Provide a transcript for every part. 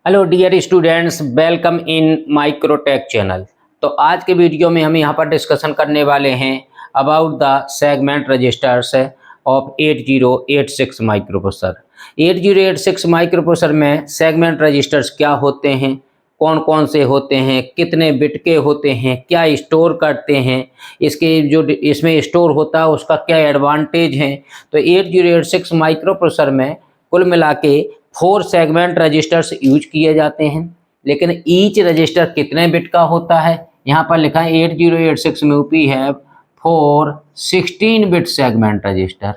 Hello dear students, welcome in Microtech channel. तो आज के वीडियो में हम यहाँ पर डिस्कशन करने वाले हैं about the segment registers of 8086 microprocessor. 8086 microprocessor में सेगमेंट रजिस्टर्स क्या होते हैं, कौन कौन से होते हैं, कितने बिट के होते हैं, क्या स्टोर करते हैं, इसके जो इसमें स्टोर होता है उसका क्या एडवांटेज है। तो 8086 माइक्रोप्रोसेसर में कुल मिला के 4 सेगमेंट रजिस्टर्स यूज किए जाते हैं, लेकिन ईच रजिस्टर कितने बिट का होता है यहाँ पर लिखा है 8086 में we have 4 16 bit segment register.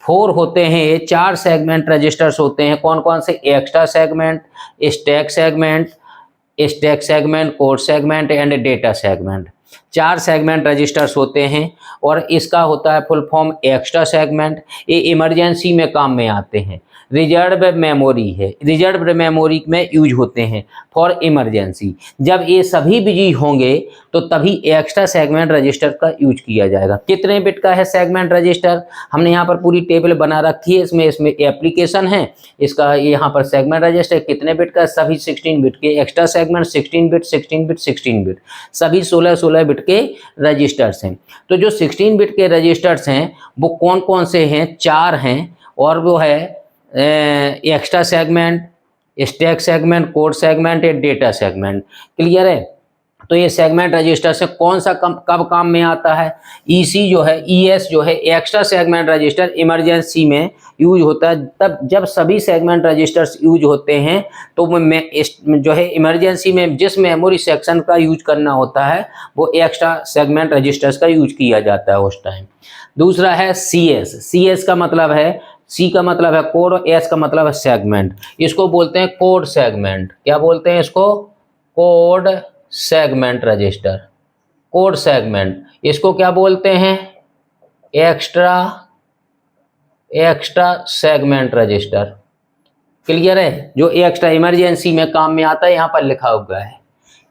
4 होते हैं, 4 सेगमेंट रजिस्टर्स होते हैं। कौन कौन से? Extra segment, stack segment, code segment and data segment. 4 segment registers होते हैं और इसका होता है फुल फॉर्म एक्स्ट्रा सेगमेंट। ये इमरजेंसी में काम में आते हैं। रिजर्व मेमोरी है, रिजर्व मेमोरी में यूज होते हैं फॉर इमरजेंसी। जब ये सभी बिजी होंगे तो तभी एक्स्ट्रा सेगमेंट रजिस्टर का यूज किया जाएगा। कितने बिट का है सेगमेंट रजिस्टर? हमने यहाँ पर पूरी टेबल बना रखी है, इसमें एप्लीकेशन है इसका। यहाँ पर सेगमेंट रजिस्टर कितने बिट का? सभी 16 बिट के। Extra segment 16 bit 16 bit 16 bit, सभी 16 बिट के रजिस्टर्स हैं। तो जो 16 बिट के रजिस्टर्स हैं वो कौन कौन से हैं? 4 हैं, और वो है extra segment, stack segment, code segment या डेटा सेगमेंट। क्लियर है? तो ये सेगमेंट रजिस्टर से कौन सा कब काम में आता है? ईसी जो है, ईएस जो है, एक्स्ट्रा सेगमेंट रजिस्टर इमरजेंसी में यूज होता है। तब जब सभी सेगमेंट रजिस्टर्स यूज होते हैं तो जो है इमरजेंसी में जिस मेमोरी सेक्शन का यूज करना होता है वो एक्स्ट्रा सेगमेंट रजिस्टर्स का यूज किया जाता है उस टाइम। दूसरा है सीएस। सीएस का मतलब है, सी का मतलब है कोड और एस का मतलब है सेगमेंट। इसको बोलते हैं कोड सेगमेंट। क्या बोलते हैं इसको? Code segment register. Code segment इसको क्या बोलते हैं? Extra segment register. क्लियर है? जो एक्स्ट्रा इमरजेंसी में काम में आता है यहाँ पर लिखा हुआ है।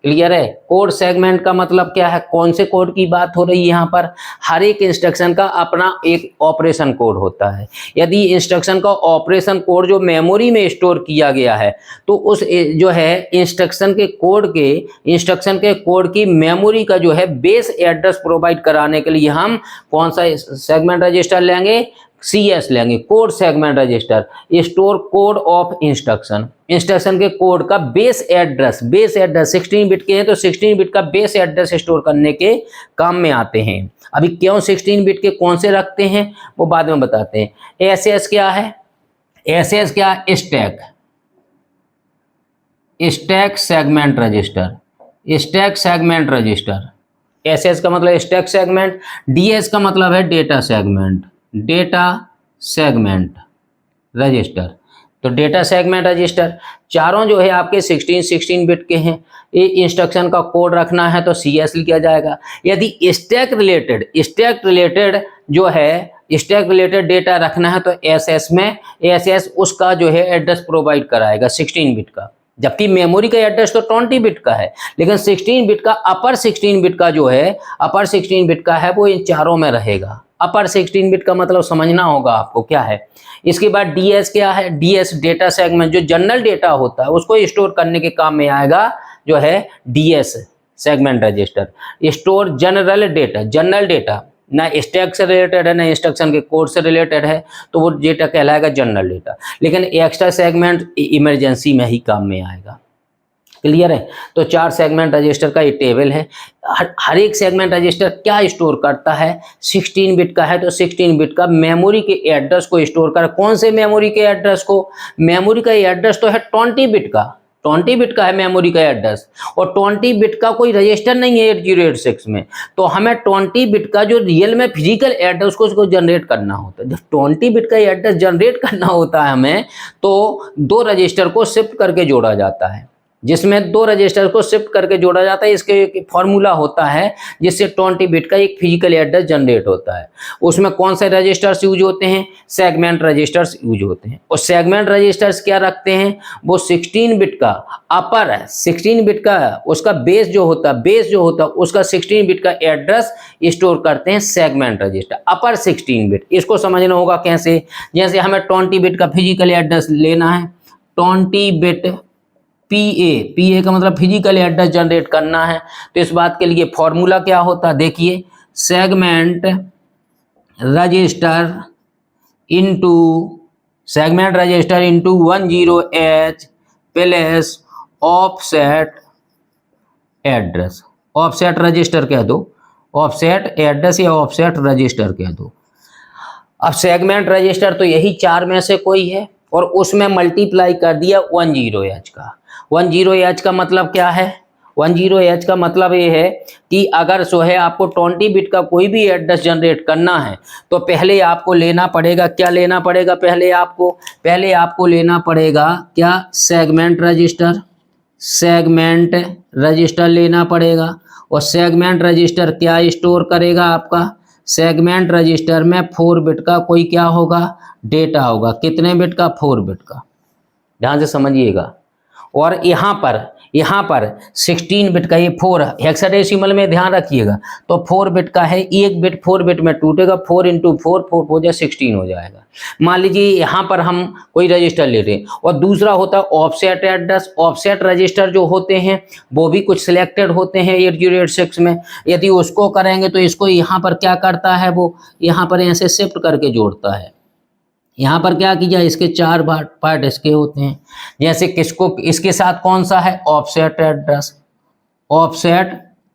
क्लियर है? कोड सेगमेंट का मतलब क्या है? कौन से कोड की बात हो रही है यहाँ पर? हर एक इंस्ट्रक्शन का अपना एक ऑपरेशन कोड होता है। यदि इंस्ट्रक्शन का ऑपरेशन कोड जो मेमोरी में स्टोर किया गया है तो उस जो है इंस्ट्रक्शन के कोड की मेमोरी का जो है बेस एड्रेस प्रोवाइड कराने के लिए हम कौन सा सेगमेंट रजिस्टर लेंगे? CS लेंगे, code segment register. Store code of instruction, instruction के कोड का बेस एड्रेस 16 बिट के हैं तो 16 बिट का बेस एड्रेस स्टोर करने के काम में आते हैं। अभी क्यों 16 बिट के कौन से रखते हैं वो बाद में बताते हैं। SS क्या है? SS क्या? Stack segment register. Stack segment register, SS का मतलब स्टैक सेगमेंट। DS का मतलब है data segment, data segment register. तो डेटा सेगमेंट रजिस्टर चारों जो है आपके 16 बिट के हैं। ये इंस्ट्रक्शन का कोड रखना है तो CS लिखा जाएगा। यदि स्टैक रिलेटेड जो है स्टैक रिलेटेड डेटा रखना है तो SS में SS उसका जो है एड्रेस प्रोवाइड कराएगा 16 बिट का, जबकि मेमोरी का एड्रेस तो 20 बिट का है, लेकिन 16 बिट का अपर 16 बिट का जो है अपर 16 बिट का है वो इन चारों में रहेगा। अपर 16 बिट का मतलब समझना होगा आपको क्या है। इसके बाद DS क्या है? DS डेटा सेगमेंट, जो जनरल डेटा होता है उसको स्टोर करने के काम में आएगा जो है DS segment register. Store general data, ना स्टैक से रिलेटेड है ना इंस्ट्रक्शन के कोड से रिलेटेड है तो वो डेटा कहलाएगा जनरल डेटा, लेकिन एक्स्ट्रा सेगमेंट इमरजेंसी में ही काम में आएगा। क्लियर है? तो 4 सेगमेंट रजिस्टर का ये टेबल है। हर एक सेगमेंट रजिस्टर क्या स्टोर करता है? 16 बिट का है तो 16 बिट का मेमोरी के एड्रेस को स्टोर कर। कौन से मेमोरी के एड्रेस को? मेमोरी का एड्रेस तो है 20 बिट का, 20 बिट का है मेमोरी का एड्रेस, और 20 बिट का कोई रजिस्टर नहीं है 8086 में। तो हमें 20 बिट का जो रियल में फिजिकल एड्रेस को उसको जनरेट करना होता है। जब 20 बिट का एड्रेस जनरेट करना होता है हमें तो 2 रजिस्टर को शिफ्ट करके जोड़ा जाता है, जिसमें 2 रजिस्टर को शिफ्ट करके जोड़ा जाता है। इसके एक फॉर्मूला होता है जिससे 20 बिट का एक फिजिकल एड्रेस जनरेट होता है। उसमें कौन से रजिस्टर्स यूज होते हैं? सेगमेंट रजिस्टर्स यूज होते हैं। और सेगमेंट रजिस्टर्स क्या रखते हैं? वो 16 बिट का अपर है, 16 बिट का उसका बेस जो होता है उसका 16 बिट का एड्रेस स्टोर करते हैं सेगमेंट रजिस्टर, अपर 16 बिट। इसको समझना होगा कैसे? जैसे हमें 20 बिट का फिजिकल एड्रेस लेना है, 20 बिट PA का मतलब फिजिकल एड्रेस जनरेट करना है। तो इस बात के लिए फॉर्मूला क्या होता है, देखिए, segment register into 10H plus offset address. Offset register कह दो, ऑफसेट एड्रेस या ऑफसेट रजिस्टर कह दो। अब सेगमेंट रजिस्टर तो यही चार में से कोई है और उसमें मल्टीप्लाई कर दिया 10H का। 10H का मतलब क्या है, 10H का मतलब ये है कि अगर सो है आपको 20 बिट का कोई भी एड्रेस जनरेट करना है तो पहले आपको लेना पड़ेगा, क्या लेना पड़ेगा, पहले आपको लेना पड़ेगा क्या, सेगमेंट रजिस्टर लेना पड़ेगा। और सेगमेंट रजिस्टर क्या स्टोर करेगा, आपका सेगमेंट रजिस्टर में 4 बिट का कोई क्या होगा, डेटा होगा। कितने बिट का, 4 बिट का, ध्यान से समझिएगा। और यहाँ पर 16 बिट का, ये 4 हेक्साडेसिमल में ध्यान रखिएगा, तो 4 बिट का है, एक बिट 4 बिट में टूटेगा, 4 इंटू 4 हो जाए 16 हो जाएगा। मान लीजिए यहाँ पर हम कोई रजिस्टर ले रहे हैं। और दूसरा होता है ऑफसेट एड्रेस। ऑफसेट रजिस्टर जो होते हैं वो भी कुछ सिलेक्टेड होते हैं 8086 में। यदि उसको करेंगे तो इसको यहाँ पर क्या करता है, वो यहाँ पर ऐसे शिफ्ट करके जोड़ता है। यहाँ पर क्या किया, इसके 4 पार्ट इसके होते हैं। जैसे किसको, इसके साथ कौन सा है, ऑफसेट एड्रेस।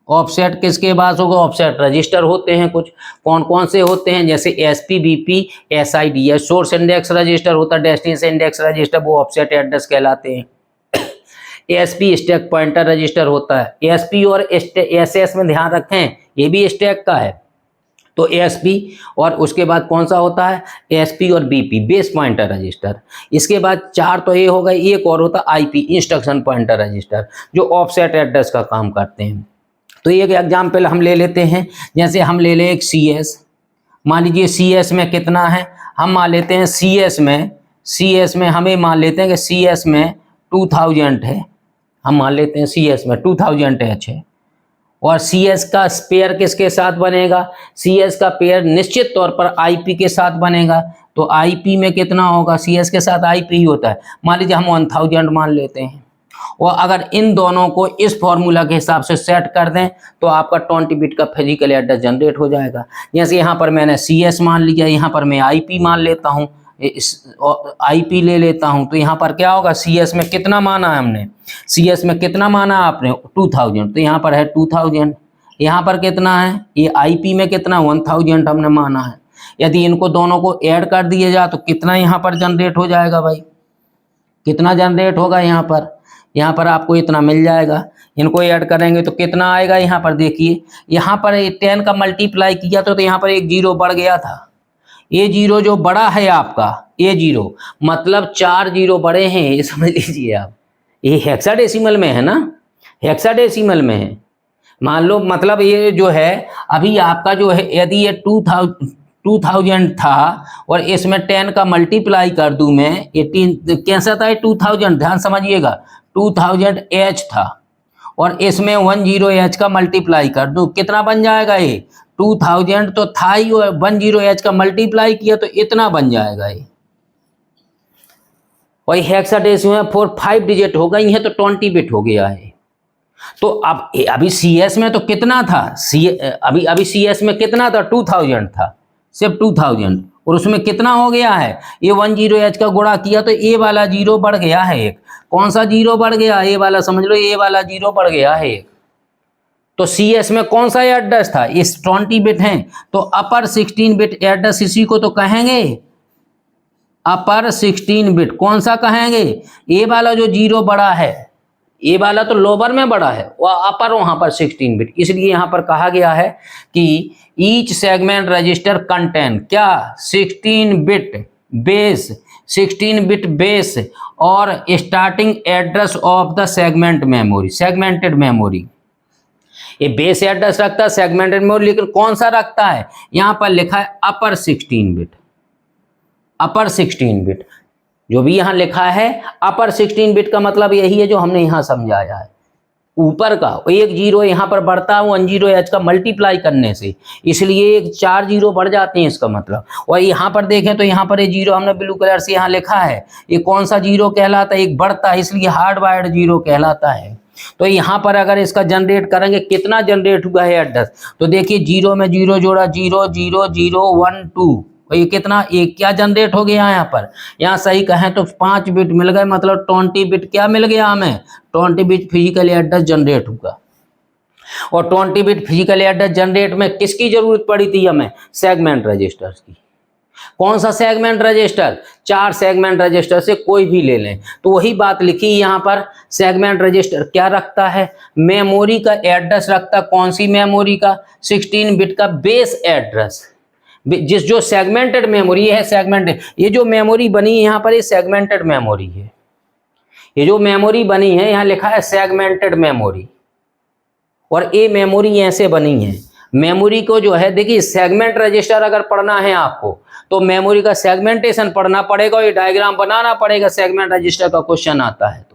ऑफसेट किसके पास होगा, ऑफसेट रजिस्टर होते हैं कुछ। कौन कौन से होते हैं, जैसे SP BP SID है। सोर्स इंडेक्स रजिस्टर होता है, डेस्टिनेशन इंडेक्स रजिस्टर, वो ऑफसेट एड्रेस कहलाते हैं। ASP स्टैक पॉइंटर रजिस्टर होता है। ASP और SS में ध्यान रखें, ये भी स्टैक का है। तो ASP और उसके बाद कौन सा होता है, ASP और BP बेस पॉइंटर रजिस्टर। इसके बाद 4 तो ये हो गए, एक और होता है IP इंस्ट्रक्शन पॉइंटर रजिस्टर, जो ऑफसेट एड्रेस का काम करते हैं। तो एक एग्जाम्पल हम ले लेते हैं, जैसे हम ले लें एक CS। मान लीजिए CS में कितना है, हम मान लेते हैं CS में हमें मान लेते हैं कि CS में 2000 है। हम मान लेते हैं CS में 2000H है। और CS का पेयर किसके साथ बनेगा, CS का पेयर निश्चित तौर पर IP के साथ बनेगा। तो IP में कितना होगा, CS के साथ IP ही होता है। मान लीजिए हम 1000 मान लेते हैं। और अगर इन दोनों को इस फॉर्मूला के हिसाब से सेट कर दें तो आपका 20 बिट का फिजिकल एड्रेस जनरेट हो जाएगा। जैसे यहाँ पर मैंने CS मान लिया, यहाँ पर मैं IP मान लेता हूँ, IP ले लेता हूँ। तो यहाँ पर क्या होगा, CS में कितना माना है हमने, CS में कितना माना आपने, 2000, तो यहाँ पर है 2000। यहाँ पर कितना है, ये IP में कितना 1000 हमने माना है। यदि इनको दोनों को ऐड कर दिया जाए तो कितना यहाँ पर जनरेट हो जाएगा भाई, कितना जनरेट होगा, यहाँ पर आपको इतना मिल जाएगा। इनको ऐड करेंगे तो कितना आएगा, यहाँ पर देखिए, यहाँ पर 10 का मल्टीप्लाई किया तो यहाँ पर एक 0 बढ़ गया था। ये 0 जो बड़ा है आपका, ये 0 मतलब 4 0 बड़े हैं, ये समझ लीजिए आप। ये हेक्साडेसिमल में है ना, हेक्साडेसिमल में है। मान लो मतलब ये जो है अभी आपका जो है, यदि ये 2000 था और इसमें 10 का मल्टीप्लाई कर दूं मैं, 18 कैसा था, 2000, ध्यान समझिएगा, 2000H था और इसमें 10H का मल्टीप्लाई कर दूं, कितना बन जाएगा, ये 2000 तो था ही, और 10H का मल्टीप्लाई किया तो इतना बन जाएगा ये। वही हेक्साडेसिमल 5 डिजिट हो गई है तो 20 बिट हो गया है। तो अब अभी CS में तो कितना था, अभी CS में कितना था, 2000 था, सिर्फ 2000, और उसमें कितना हो गया है, ये 10H का गुणा किया तो ये वाला 0 बढ़ गया है एक। कौन सा 0 बढ़ गया, ये वाला समझ लो, ये वाला 0 बढ़ गया है एक। तो CS में कौन सा एड्रेस था, इस 20 बिट है, तो अपर 16 बिट एड्रेस इसी को तो कहेंगे, अपर 16 बिट। कौन सा कहेंगे, ये वाला जो 0 बड़ा है, ये वाला तो लोअर में बड़ा है, वह अपर वहां पर 16 बिट। इसलिए यहां पर कहा गया है कि ईच सेगमेंट रजिस्टर कंटेन क्या, 16 बिट बेस और starting address of the segment memory, segmented memory. ये बेस एड्रेस रखता है, सेगमेंटेड मेमोरी, लेकिन कौन सा रखता है, यहां पर लिखा है अपर 16 बिट। अपर 16 बिट जो भी यहां लिखा है, अपर 16 बिट का मतलब यही है जो हमने यहां समझाया है। ऊपर का एक जीरो यहाँ पर बढ़ता है 1 0 एच का मल्टीप्लाई करने से, इसलिए एक 4 जीरो बढ़ जाते हैं इसका मतलब। और यहाँ पर देखें तो यहाँ पर ये जीरो हमने ब्लू कलर से यहाँ लिखा है, ये कौन सा जीरो कहलाता है, एक बढ़ता है इसलिए हार्ड वायर्ड जीरो कहलाता है। तो यहाँ पर अगर इसका जनरेट करेंगे, कितना जनरेट हुआ है एड्रेस, तो देखिए जीरो में जीरो जोड़ा 0 0 0 1 2, ये कितना, एक क्या जनरेट हो गया यहाँ पर, यहाँ सही कहें तो 5 बिट मिल गए, मतलब 20 बिट क्या मिल गया हमें, 20 बिट फिजिकल एड्रेस जनरेट होगा। और 20 बिट फिजिकल एड्रेस जनरेट में किसकी जरूरत पड़ी थी हमें, सेगमेंट रजिस्टर्स की। कौन सा सेगमेंट रजिस्टर, 4 सेगमेंट रजिस्टर से कोई भी ले लें। तो वही बात लिखी यहाँ पर, सेगमेंट रजिस्टर क्या रखता है, मेमोरी का एड्रेस रखता, कौन सी मेमोरी का, 16 बिट का बेस एड्रेस। जो सेगमेंटेड मेमोरी है, सेगमेंटेड, ये जो मेमोरी बनी है यहाँ पर, ये सेगमेंटेड मेमोरी है। ये जो मेमोरी बनी है यहाँ लिखा है सेगमेंटेड मेमोरी, और ये मेमोरी ऐसे बनी है। मेमोरी को जो है देखिए, सेगमेंट रजिस्टर अगर पढ़ना है आपको तो मेमोरी का सेगमेंटेशन पढ़ना पड़ेगा, ये डायग्राम बनाना पड़ेगा, सेगमेंट रजिस्टर का क्वेश्चन आता है तो।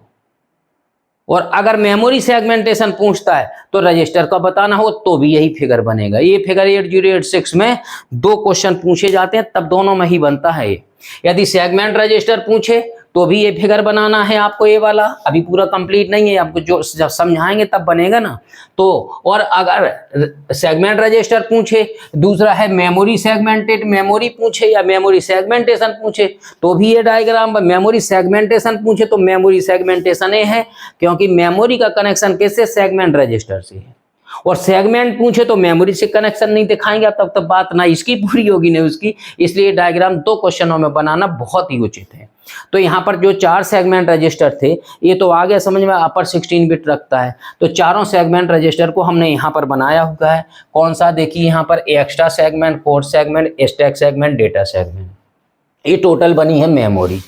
और अगर मेमोरी सेगमेंटेशन पूछता है तो रजिस्टर का बताना हो तो भी यही फिगर बनेगा। ये फिगर 8086 में 2 क्वेश्चन पूछे जाते हैं, तब दोनों में ही बनता है ये। यदि सेगमेंट रजिस्टर पूछे तो भी ये फिगर बनाना है आपको, ये वाला अभी पूरा कंप्लीट नहीं है, आपको जो जब समझाएंगे तब बनेगा ना। तो और अगर सेगमेंट रजिस्टर पूछे, दूसरा है मेमोरी सेगमेंटेड मेमोरी पूछे या मेमोरी सेगमेंटेशन पूछे तो भी ये डायग्राम, मेमोरी सेगमेंटेशन पूछे तो मेमोरी सेगमेंटेशन ये है, क्योंकि मेमोरी का कनेक्शन किससे, सेगमेंट रजिस्टर से है। और सेगमेंट पूछे तो मेमोरी से कनेक्शन नहीं दिखाएंगे आप, तब तक बात ना इसकी पूरी होगी ना उसकी, इसलिए डायग्राम 2 क्वेश्चनों में बनाना बहुत ही उचित है। तो यहाँ पर जो 4 सेगमेंट रजिस्टर थे, ये तो आ गया समझ में, अपर 16 बिट रखता है, तो चारों सेगमेंट रजिस्टर को हमने यहाँ पर बनाया हुआ है। कौन सा, देखिए यहाँ पर extra segment, code segment, stack segment, data segment, ये टोटल बनी है मेमोरी।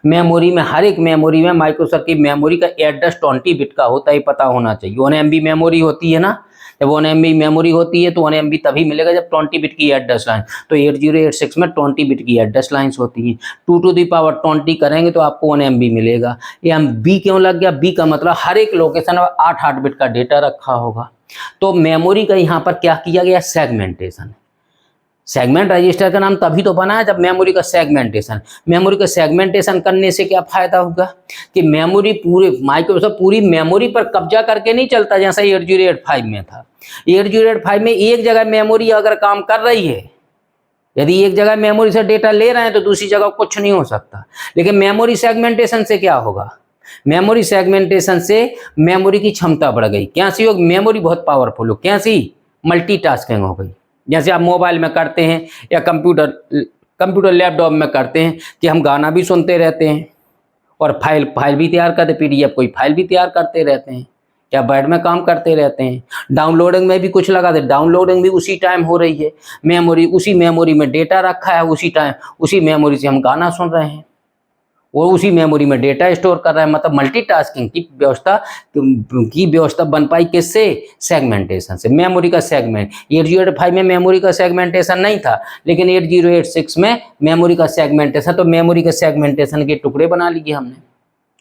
मेमोरी में हर एक मेमोरी में माइक्रोसॉफ्ट की मेमोरी का एड्रेस 20 बिट का होता है, पता होना चाहिए। 1 MB मेमोरी होती है ना, जब 1 MB मेमोरी होती है तो 1 MB तभी मिलेगा जब 20 बिट की एड्रेस लाइन, तो 8086 में 20 बिट की एड्रेस लाइन्स होती हैं। 2 to the power 20 करेंगे तो आपको 1 MB मिलेगा। ये हम बी क्यों लग गया, बी का मतलब हर एक लोकेशन में 8 बिट का डेटा रखा होगा। तो मेमोरी का यहाँ पर क्या किया गया, सेगमेंटेशन। सेगमेंट रजिस्टर का नाम तभी तो बना है जब मेमोरी का सेगमेंटेशन, मेमोरी का सेगमेंटेशन करने से क्या फायदा होगा कि मेमोरी पूरे माइक्रोसॉफ्ट पूरी मेमोरी पर कब्जा करके नहीं चलता, जैसा 8085 में था। 8085 में एक जगह मेमोरी अगर काम कर रही है, यदि एक जगह मेमोरी से डेटा ले रहे हैं तो दूसरी जगह कुछ नहीं हो सकता। लेकिन मेमोरी सेगमेंटेशन से क्या होगा, मेमोरी सेगमेंटेशन से मेमोरी की क्षमता बढ़ गई। क्या सी होगी, मेमोरी बहुत पावरफुल हो, क्या सी, मल्टीटास्किंग हो गई। जैसे आप मोबाइल में करते हैं या कंप्यूटर लैपटॉप में करते हैं कि हम गाना भी सुनते रहते हैं और फाइल भी तैयार करते, PDF कोई फाइल भी तैयार करते रहते हैं, या बैड में काम करते रहते हैं। डाउनलोडिंग में भी कुछ लगा दे, डाउनलोडिंग भी उसी टाइम हो रही है, मेमोरी उसी मेमोरी में डेटा रखा है, उसी टाइम उसी मेमोरी से हम गाना सुन रहे हैं, वो उसी मेमोरी में डेटा स्टोर कर रहा है। मतलब मल्टीटास्किंग की व्यवस्था बन पाई किससे, सेगमेंटेशन से। मेमोरी का सेगमेंट 8085 में मेमोरी का सेगमेंटेशन नहीं था, लेकिन 8086 में मेमोरी का सेगमेंटेशन, तो मेमोरी के सेगमेंटेशन के टुकड़े बना लिए हमने।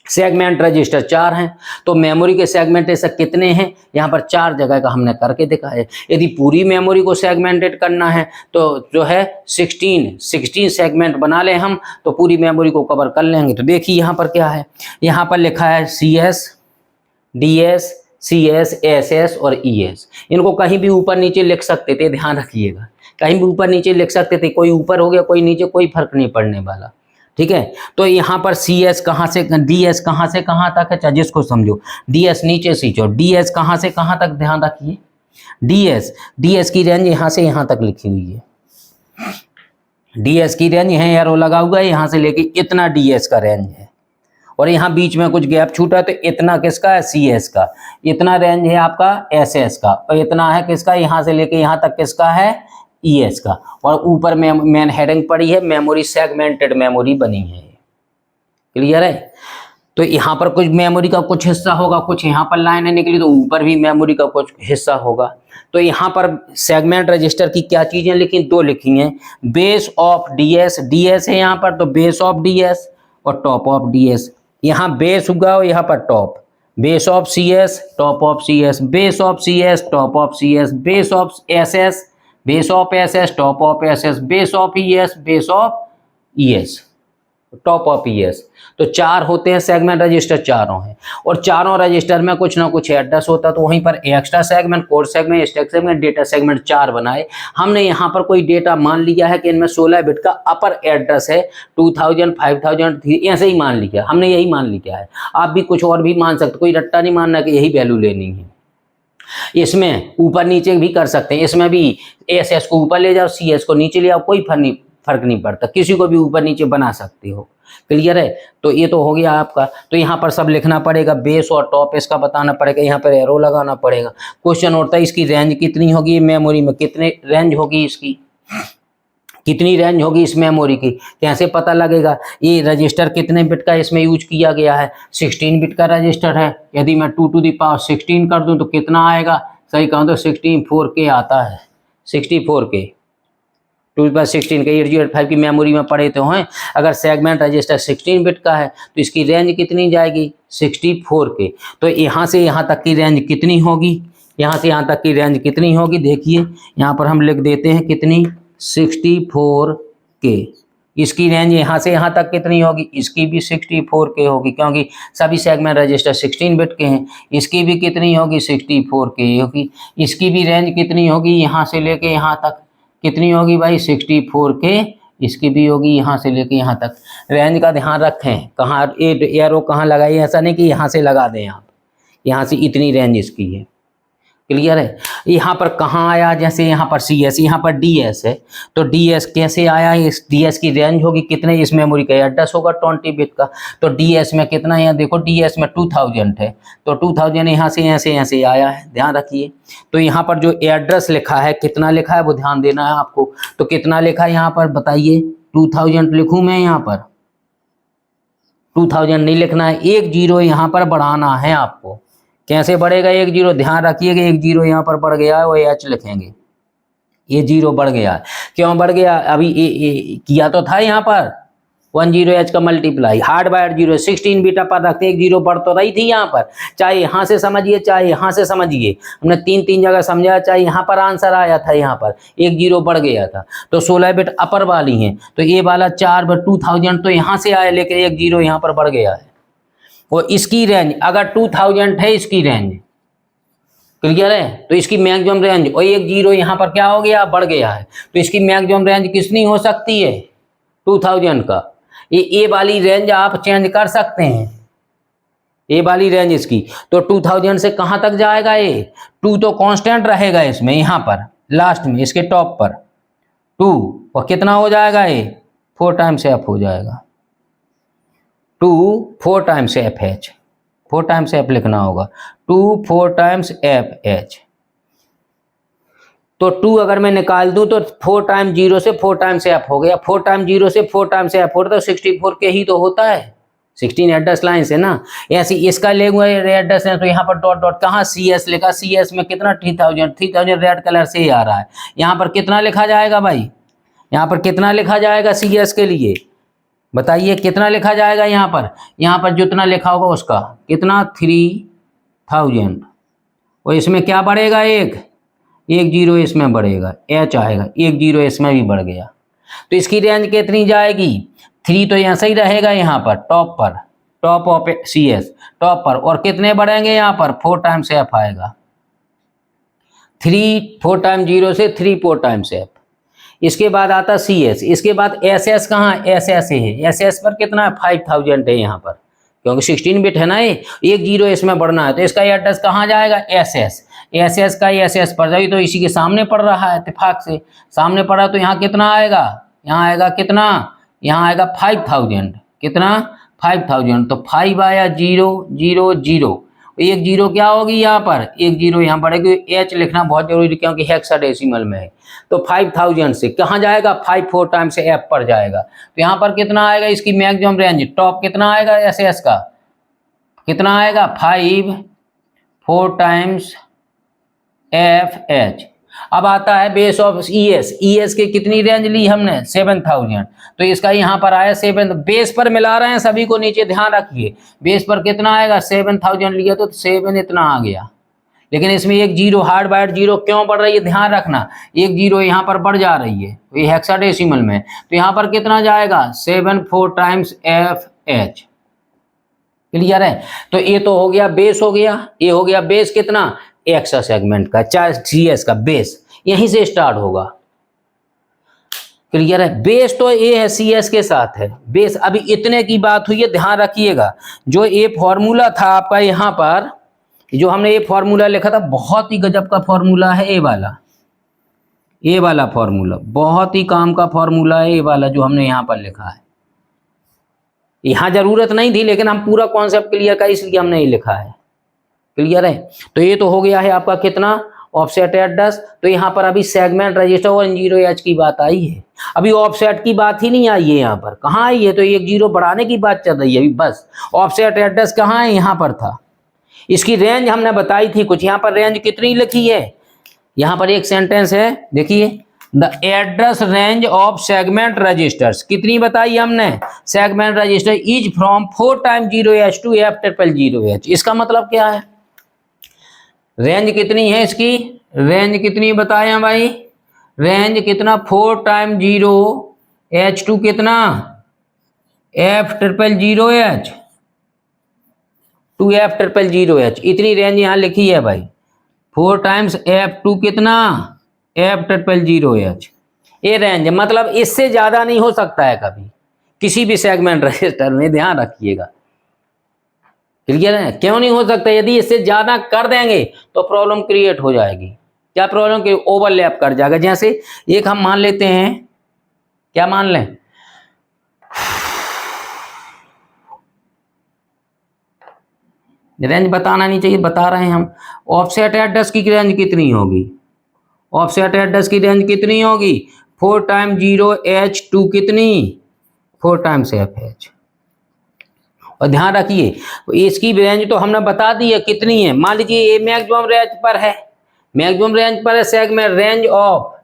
सेगमेंट रजिस्टर 4 हैं, तो मेमोरी के सेगमेंटेशन कितने हैं, यहाँ पर 4 जगह का हमने करके दिखाया। यदि पूरी मेमोरी को सेगमेंटेड करना है तो जो है 16 सेगमेंट बना लें हम, तो पूरी मेमोरी को कवर कर लेंगे। तो देखिए यहाँ पर क्या है, यहाँ पर लिखा है CS, DS, CS, SS और ES। इनको कहीं भी ऊपर नीचे लिख सकते थे, ध्यान रखिएगा, कहीं भी ऊपर नीचे लिख सकते थे, कोई ऊपर हो गया कोई नीचे, कोई फर्क नहीं पड़ने वाला, ठीक है। तो यहाँ पर CS कहाँ से, DS कहाँ से कहाँ तक है, चाहे जिसको समझो, DS नीचे सींचो, DS कहाँ से कहाँ तक, ध्यान रखिए, DS की रेंज यहाँ से यहाँ तक लिखी हुई है। DS की रेंज है, एरो लगा हुआ है, यहाँ से लेके इतना DS का रेंज है, और यहाँ बीच में कुछ गैप छूटा तो इतना किसका है, CS का। इतना रेंज है आपका SS का, और इतना है किसका, यहाँ से लेके यहाँ तक किसका है, ES का। और ऊपर में मेन हेडिंग पड़ी है, मेमोरी सेगमेंटेड मेमोरी बनी है। क्लियर है। तो यहाँ पर कुछ मेमोरी का कुछ हिस्सा होगा, कुछ यहाँ पर लाइनें निकली तो ऊपर भी मेमोरी का कुछ हिस्सा होगा। तो यहाँ पर सेगमेंट रजिस्टर की क्या चीजें लिखी, 2 लिखी हैं, बेस ऑफ DS है यहाँ पर, तो बेस ऑफ DS और टॉप ऑफ DS। यहाँ बेस होगा और यहाँ पर top, base of C S, top of C S, base of C S, top of C S, base of S S, base of S S, top of S S, base of E S, base of E S, top of E S. तो चार होते हैं segment register, चारों हैं, और चारों register में कुछ ना कुछ एड्रेस होता है। तो वहीं पर extra segment, core segment, stack segment, data segment चार बनाए हमने। यहाँ पर कोई डेटा मान लिया है कि इनमें 16 बिट का अपर एड्रेस है, 2000, 5000, ऐसे ही मान लिया, हमने यही मान लिया है। आप भी कुछ और भी मान सकते, कोई रट्टा नहीं मानना कि यही वैल्यू लेनी है। इसमें ऊपर नीचे भी कर सकते हैं, इसमें भी एस एस को ऊपर ले जाओ, सी एस को नीचे ले आओ, कोई फर्क नहीं पड़ता, किसी को भी ऊपर नीचे बना सकते हो। क्लियर है? तो ये तो हो गया आपका। तो यहाँ पर सब लिखना पड़ेगा, बेस और टॉप इसका बताना पड़ेगा, यहाँ पर एरो लगाना पड़ेगा। क्वेश्चन उठता है इसकी रेंज कितनी होगी, मेमोरी में कितने रेंज होगी, इसकी कितनी रेंज होगी इस मेमोरी की, कैसे पता लगेगा? ये रजिस्टर कितने बिट का इसमें यूज किया गया है, 16 बिट का रजिस्टर है। यदि मैं 2⁻16 कर दूं तो कितना आएगा? सही कहूँ तो 64K आता है, 64K, 2⁻16 के 8085 की मेमोरी में पड़े तो हैं। अगर सेगमेंट रजिस्टर 16 बिट का है तो इसकी रेंज कितनी जाएगी? 64K। तो यहाँ से यहाँ तक की रेंज कितनी होगी, यहाँ से यहाँ तक की रेंज कितनी होगी? देखिए यहाँ पर हम लिख देते हैं कितनी, 64K। इसकी रेंज यहाँ से यहाँ तक कितनी होगी? इसकी भी 64K होगी, क्योंकि सभी सेगमेंट रजिस्टर 16 बिट के हैं। इसकी भी कितनी होगी? 64K होगी। इसकी भी रेंज कितनी होगी? यहाँ से लेके यहाँ तक कितनी होगी भाई? 64K। इसकी भी होगी यहाँ से लेके यहाँ तक। रेंज का ध्यान रखें, कहाँ एरो कहाँ लगाई, ऐसा नहीं कि यहाँ से लगा दें आप, यहाँ से इतनी रेंज इसकी है। क्लियर है? यहाँ पर कहाँ आया, जैसे यहाँ पर सी एस, यहाँ पर डी एस है, तो डी एस कैसे आया? इस डी एस की रेंज होगी कितने, इस मेमोरी का एड्रेस होगा 20 बिट का। तो डी एस में कितना है? यहाँ देखो डी एस में 2000 है, तो 2000 यहाँ से ऐसे आया है, ध्यान रखिए। तो यहाँ पर जो एड्रेस लिखा है, कितना लिखा है वो ध्यान देना है आपको। तो कितना लिखा है यहाँ पर बताइए? 2000 लिखूँ मैं? यहाँ पर 2000 नहीं लिखना है, एक जीरो यहाँ पर बढ़ाना है आपको। कैसे बढ़ेगा एक जीरो? ध्यान रखिएगा, एक जीरो यहाँ पर बढ़ गया है, वो एच लिखेंगे। ये जीरो बढ़ गया है, क्यों बढ़ गया? अभी किया तो था यहाँ पर 10H का multiply, hard by zero, 16 beta पर रखते एक जीरो बढ़ तो रही थी यहाँ पर। चाहे यहाँ से समझिए चाहे यहाँ से समझिए, हमने तीन जगह समझाया। चाहे यहाँ पर आंसर आया था, यहाँ पर एक जीरो बढ़ गया था। तो 16 बिट अपर वाली हैं, तो ये वाला 4/2000 तो यहाँ से आया, लेकिन एक जीरो यहाँ पर बढ़ गया है। और इसकी रेंज अगर 2000 है, इसकी रेंज क्लियर है, तो इसकी मैक्सिमम रेंज, और एक जीरो यहाँ पर क्या हो गया? बढ़ गया है। तो इसकी मैक्सिमम रेंज कितनी हो सकती है? 2000 का। ये वाली रेंज आप चेंज कर सकते हैं, ये वाली रेंज इसकी। तो 2000 से कहाँ तक जाएगा? ये 2 तो कांस्टेंट रहेगा इसमें, यहाँ पर लास्ट में इसके टॉप पर 2, और कितना हो जाएगा? ये 4 टाइम्स एफ हो जाएगा। 2 4 times F H, 4 times F लिखना होगा, 2 4 टाइम्स एफ एच। तो 2 अगर मैं निकाल दूं तो 4 टाइम 0 से 4 टाइम्स एफ हो गया, 4 टाइम 0 से 4 टाइम्स एफ होता है, तो 64K ही तो होता है। 16 एड्रेस लाइन से ना, ऐसे इसका ले हुआ एड्रेस है, तो यहाँ पर डॉट डॉट कहाँ सी एस लिखा, सी एस में कितना 3000 रेड कलर से ही आ रहा है। यहाँ पर कितना लिखा जाएगा भाई? यहाँ पर कितना लिखा जाएगा सी एस के लिए? बताइए कितना लिखा जाएगा यहाँ पर? यहाँ पर जितना लिखा होगा उसका कितना, 3000। और इसमें क्या बढ़ेगा? एक जीरो इसमें बढ़ेगा, एच आएगा, एक जीरो इसमें भी बढ़ गया। तो इसकी रेंज कितनी जाएगी? 3 तो यहाँ सही रहेगा, यहाँ पर top of C S top पर। और कितने बढ़ेंगे यहाँ पर? 4 टाइम्स एफ आएगा, 3 4 टाइम 0 से 3 4 टाइम्स एफ। इसके बाद आता सी एस, इसके बाद एस एस कहाँ? एस एस है, एस एस पर कितना है? 5000 है यहाँ पर, क्योंकि 16 बिट है ना ये, एक जीरो इसमें बढ़ना है। तो इसका एड्रेस कहाँ जाएगा? एस एस का एस एस पर जाएगी, तो इसी के सामने पड़ रहा है, इत्तेफाक से सामने पड़ा। तो यहाँ कितना आएगा? यहाँ आएगा कितना? यहाँ आएगा 5000। कितना? 5000। तो 5 आया, 0 0 0, एक जीरो क्या होगी यहाँ पर? एक जीरो यहाँ बढ़ेगी। एच लिखना बहुत जरूरी, क्योंकि हेक्साडेसिमल में है। तो 5000 से कहाँ जाएगा? 5 4 टाइम्स एफ पर जाएगा। तो यहाँ पर कितना आएगा? इसकी मैक्सिमम रेंज टॉप कितना आएगा? एस एस का कितना आएगा? 5 4 टाइम्स एफ एच। अब आता है बेस ऑफ ईएस, ईएस के कितनी रेंज ली हमने 7000, तो इसका यहाँ पर आया 7, बेस पर मिला रहे हैं सभी को, नीचे ध्यान रखिए बेस पर कितना आएगा 7000 लिया तो 7 इतना आ गया, लेकिन इसमें एक जीरो हार्ड बाइट जीरो क्यों बढ़ रही है ध्यान रखना, एक जीरो यहाँ पर बढ़ जा रही है ये हेक्साडेसिमल में, तो यहाँ पर कितना जाएगा 7 4 टाइम्स FH। क्लियर है, तो ये तो हो गया बेस, हो गया ये हो गया बेस कितना एक्सा सेगमेंट का, चाहे CS का बेस यहीं से स्टार्ट होगा। क्लियर है, बेस तो ये है CS के साथ है बेस। अभी इतने की बात हुई है, ध्यान रखिएगा जो ये फॉर्मूला था आपका यहाँ पर, जो हमने ये फॉर्मूला लिखा था बहुत ही गजब का फॉर्मूला है, ये वाला फॉर्मूला बहुत ही काम का फॉर्मूला है, ये वाला जो हमने यहाँ पर लिखा है। यहाँ जरूरत नहीं थी लेकिन हम पूरा कॉन्सेप्ट क्लियर का इसलिए हमने ये लिखा है। क्लियर है, तो ये तो हो गया है आपका कितना ऑफसेट एड्रेस। तो यहाँ पर अभी सेगमेंट रजिस्टर और 0H की बात आई है, अभी ऑफसेट की बात ही नहीं आई है। यहाँ पर कहाँ आई है, तो एक जीरो बढ़ाने की बात चल रही है अभी बस। ऑफसेट एड्रेस कहाँ है, यहाँ पर था, इसकी रेंज हमने बताई थी कुछ, यहाँ पर रेंज कितनी लिखी है, यहाँ पर एक सेंटेंस है देखिए, the address range of segment registers कितनी बताई हमने, segment register is from 4 time 0H to F000H। इसका मतलब क्या है, रेंज कितनी है इसकी, रेंज कितनी बताए हैं भाई, रेंज कितना 4 टाइम 0H टू कितना F000H टू F000H, इतनी रेंज यहाँ लिखी है भाई, 4 टाइम्स F2 कितना F000H। ये रेंज मतलब इससे ज्यादा नहीं हो सकता है कभी किसी भी सेगमेंट रजिस्टर में, ध्यान रखिएगा। क्लियर है, क्यों नहीं हो सकता, यदि इससे ज्यादा कर देंगे तो प्रॉब्लम क्रिएट हो जाएगी। क्या प्रॉब्लम के ओवरलैप कर जाएगा, जैसे एक हम मान लेते हैं, क्या मान लें, रेंज बताना नहीं चाहिए, बता रहे हैं हम। ऑफसेट एड्रेस की रेंज कितनी होगी, ऑफसेट एड्रेस की रेंज कितनी होगी 4 टाइम 0H टू कितनी 4 टाइम्स FH। और ध्यान रखिए इसकी रेंज तो हमने बता दी है कितनी है, मान लीजिए ये मैक्सिमम रेंज पर है, मैक्सिमम रेंज पर है सेगमेंट, रेंज ऑफ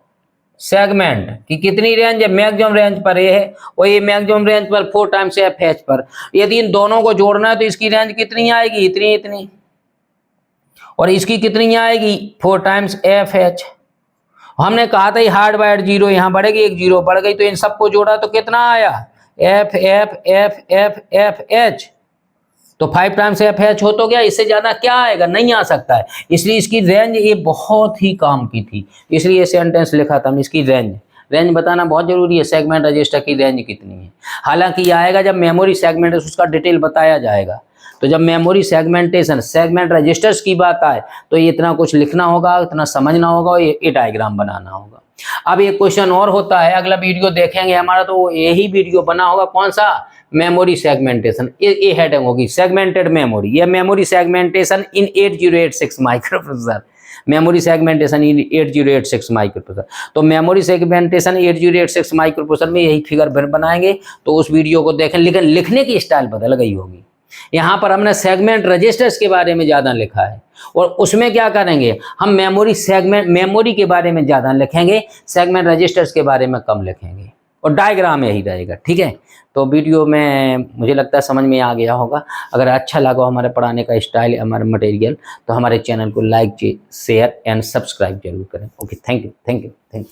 सेगमेंट की कितनी रेंज है, मैक्सिमम रेंज पर ये है, और ये मैक्सिमम रेंज पर 4 टाइम्स FH पर। यदि इन दोनों को जोड़ना है तो इसकी रेंज कितनी आएगी, इतनी इतनी, और इसकी कितनी आएगी 4 टाइम्स FH। हमने कहा था हार्ड बाइट जीरो यहाँ बढ़ेगी, एक जीरो बढ़ गई, तो इन सबको जोड़ा तो कितना आया FH, तो 5 टाइम्स FH हो तो गया, इससे ज्यादा क्या आएगा, नहीं आ सकता है। इसलिए इसकी रेंज ये बहुत ही काम की थी, इसलिए ये सेंटेंस लिखा था। इसकी रेंज बताना बहुत जरूरी है, सेगमेंट रजिस्टर की रेंज कितनी है। हालांकि आएगा जब मेमोरी सेगमेंट उसका डिटेल बताया जाएगा, तो जब मेमोरी सेगमेंटेशन सेगमेंट रजिस्टर्स की बात आए तो ये इतना कुछ लिखना होगा, इतना समझना होगा, ये डायग्राम बनाना होगा। अब ये क्वेश्चन और होता है, अगला वीडियो देखेंगे हमारा, तो यही वीडियो बना होगा, कौन सा, मेमोरी सेगमेंटेशन। ये हेडिंग होगी सेगमेंटेड मेमोरी, या मेमोरी सेगमेंटेशन इन 8086 माइक्रोप्रोसेसर, मेमोरी सेगमेंटेशन इन 8086 माइक्रोप्रोसेसर। तो मेमोरी सेगमेंटेशन 8086 माइक्रोप्रोसेसर में यही फिगर बनाएंगे, तो उस वीडियो को देखें। लेकिन लिखने की स्टाइल बदल गई होगी, यहाँ पर हमने सेगमेंट रजिस्टर्स के बारे में ज्यादा लिखा है, और उसमें क्या करेंगे हम, मेमोरी के बारे में ज्यादा लिखेंगे, सेगमेंट रजिस्टर्स के बारे में कम लिखेंगे, और डायग्राम यही रहेगा। ठीक है, तो वीडियो में मुझे लगता है समझ में आ गया होगा। अगर अच्छा लगा हमारे पढ़ाने का स्टाइल, हमारा मटेरियल, तो हमारे चैनल को लाइक शेयर एंड सब्सक्राइब जरूर करें। Okay, thank you.